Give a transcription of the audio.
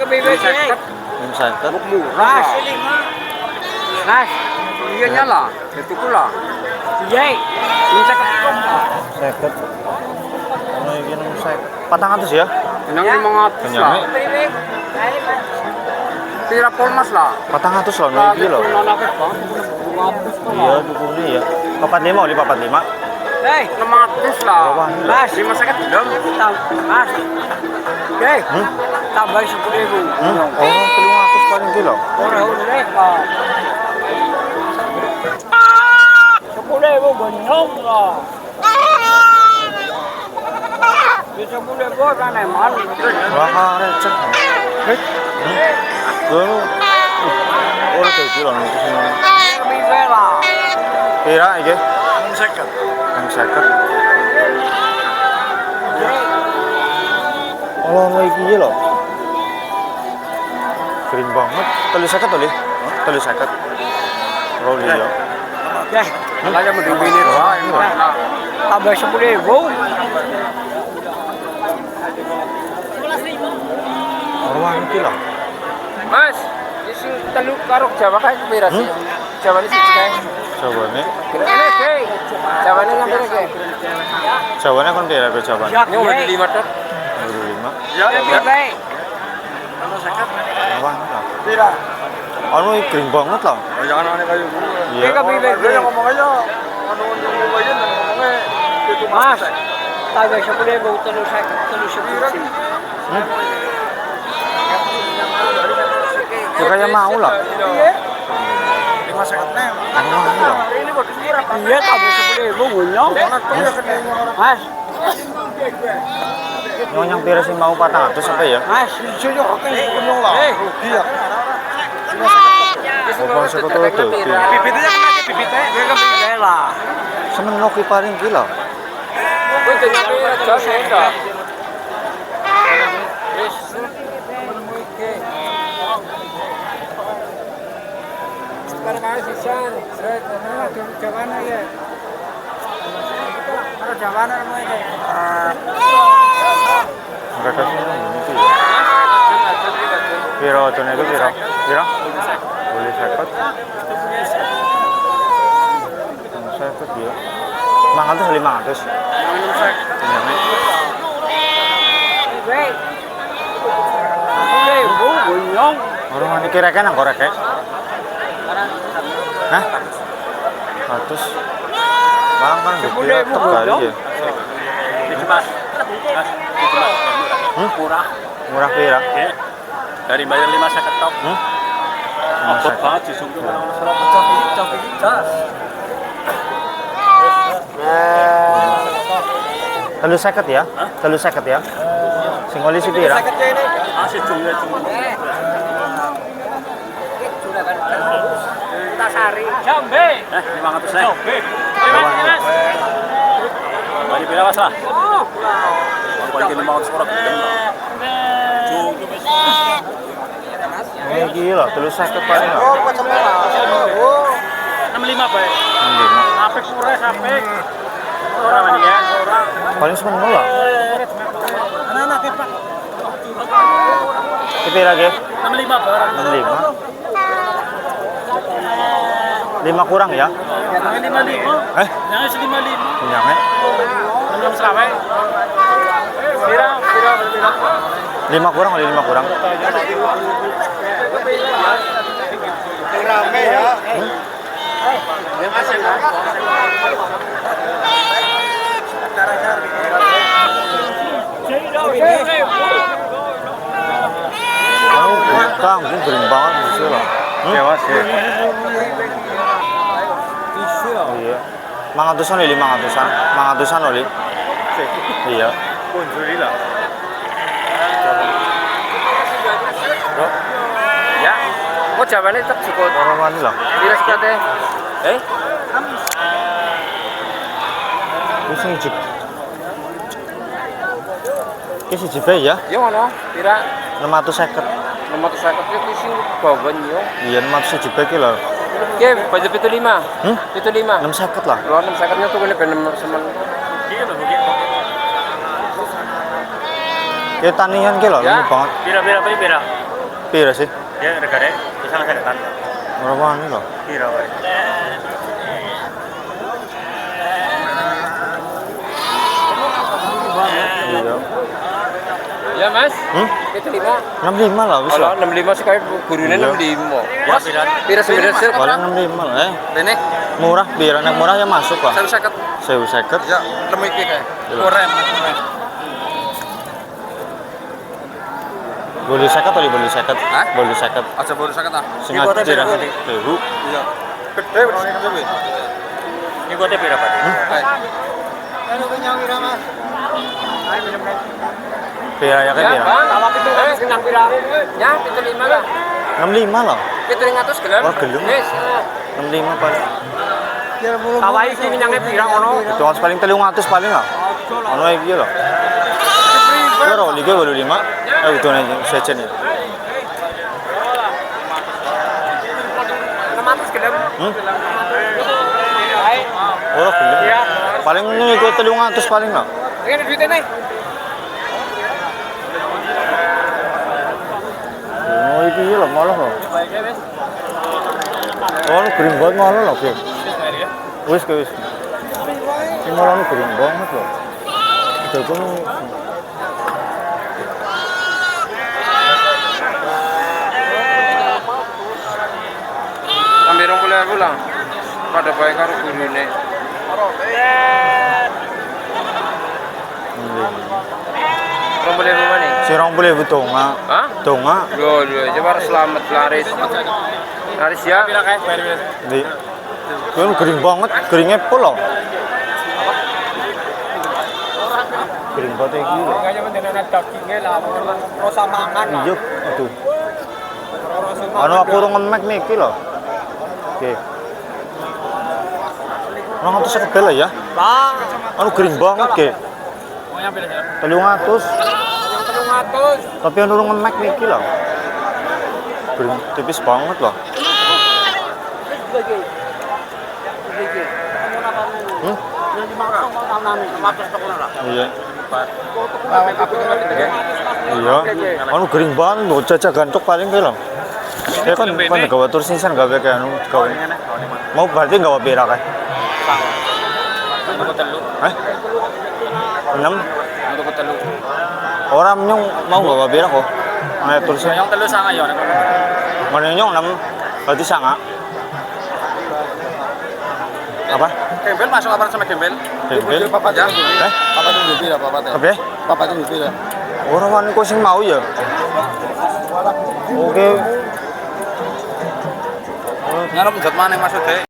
kebiasaan. Sakit. Murah. Nas, iya nyala. Itu pula. Iya. Bisa ketemu. Sakit. Ono iki nang sakit. 400 ya? Nang 500 lah. Pira polmas lah. 400 loh nih iki lho. Iya, dukune ya. 45 oli 45. Hei, 600 lah. Mas, 5 sakit belum? Mas. Hei. Tambah 10.000. Oh, 300 paling kilo. Ora oleh, Pak. 10.000 gonyong lah. Bisa boleh buat kan emang. Wah, receh. Dulu. Ora kayak kilo nih sini. Bisa lah. Pira iki? 50. 50. Oh, iki lho. Kering banget. 350 oli. 350. Roli ya. Ya, makanya mau dibini doang. Tambah 10.000. Orang iki lho. Mas, isi telu karo Jawa kae pira sih? Jawa ini siji kae. Jawane. Kira-kira kae. Jawa ini ngambil kae. Jawane kon pira ke Jawane? Ini udah 5 tot. 25. Ya, ya baik. Apa? Pira? Anu iki kering banget lho. Jangan aneh kayu. Iya. Iya, dia ngomong aja. Anu ngomong aja ngomongnya itu Mas. Tambah 10.000 terus pira. Ya kayak mau lah. Iya. 5.000. Mau lah. Ini kok murah. Iya, tambah 10.000 gonyong. Mas. Nyonyang pira sih mau 400 apa ya? Mas, jujur oke gonyong lah. Rugi ya. Oh, bangsa kok tuh. Bibitnya kena bibitnya. Dia kan lah. Semenok iki paling kilo. Kowe dengan raja senda. Wis. Sekarang kaya sisan, saya jawanan ya. Kalau jawanan mau ini. Mereka sih ini tuh. Piro tuh nego piro? Piro? Boleh sakit. Sakit ya. 500. Wei. Boleh bu gonyong. Orang ini kira-kira nang korek ya? Hah? 100. Bang kan gede kali ya. Murah. Murah pira? Dari bayar 5 sakit tok. Abot banget disungguh orang Surabaya. Telu seket ya? Telu seket ya? Sing oli si pira? Masih jumlah. Tasari. Jambe. 500 nih. Bali pira Mas lah? Bali 500 orang gendeng. Ini gila, telu seket paling lah. 65 baik. 65. Apik pura sampai orang ini ya. Paling semen lah. Anak-anak Pak. Pira ge? 65 barang. 65. 5 kurang ya? Yang 55. Yang 55. Minyaknya? 6 serawai. Pira. 5 kurang oleh 5 kurang. Rame ya. Kang, ini kering banget di sini loh. Dewas ya. Oh iya. 500-an oli 500-an. 500-an oli. Iya. Alhamdulillah. Ya. Kok jawabannya tetap cukup. Orang mana lah? Tidak suka deh. Ini sing jip. Ini si jipe ya? Ya mana? Kira 650. 650 itu sih bawa yo. Iya 600 jipe ki lho. Oke, budget itu 5. Itu 5. 650 lah. Lo 650-nya tuh bener-bener semen. Ya tanian ki lho, Ya. ini banget. Pira. Pira sih? Dia regane bisa nggak kan? Berapa ini loh? Pira wae. Iya. Ya Mas, Hmm? itu 5. 65 lah bisa. Kalau 65 sekali gurunya Iya. 65. Ya pira. Pira sebenarnya sih. Paling 65 lah. Ini Murah, biar anak murah ya masuk lah. 150. 1.050. Ya, lemik kayak. Iya. Korem. Boleh 50 atau boleh 50? Hah? Boleh 50. Aja baru sakit ah. Sengaja tidak. Ibu. Iya. Gede bersih gede. Ini gua teh pira Pak? Anu kenyang ira Mas. Ayo minum. Pira ya kan pira? Kalau itu kenyang pira. Ya, itu 5 lah. 65 lah. Itu 100 gelem. Oh, gelem. Wis. 65 paling. Kawai iki kenyangnya pira ngono. Itu harus paling 300 paling lah. Ono iki lho. Karo liga baru 5. Itu nih sejen ya. 600 gelem. Oh, gelem. Paling ini ikut 300 paling lah. Ini duitnya nih. Oh, iki lho malah lho. Oh, ini kering banget malah lho, Bim. Wis ke wis. Ini malah ini kering banget lho. Itu pun Ambil 20.000 lah. Pada baik karo gurune. Rombel mana? si 20.000 tonga. Hah? Tonga Yo, coba selamat laris. Laris ya. di. Itu kering banget, keringnya pol lho. Kering banget iki lho. Kayaknya mendengar dagingnya lah, rasa mangan lah. Iya, aduh. Anu aku urung ngemek niki lho. Oke. Nang atus sekebel lah ya. Bang, Anu kering banget ke. mau nyampe ya? 300. Yang 300. Tapi anu urung ngemek niki lho. Kering tipis banget loh. Hmm? Iya. Iya. Anu kering banget lho, caca gantuk paling ke lho. Ya kan gawe tur sinsan gawe kayak anu gawe. Mau berarti gawe pira kae? Hah? 6? Orang nyong mau gawe pira kok? Nah tulisan Yang telu sangat ya. mana nyong 6 berarti sanga. Apa? Gembel masuk apa sama gembel? Gembel? Papa ya. Eh? Papa itu lebih lah papa teh. Apa? Papa itu lebih lah. Orang mana kok sing mau ya? Oke. Ngarep jat mana maksud teh?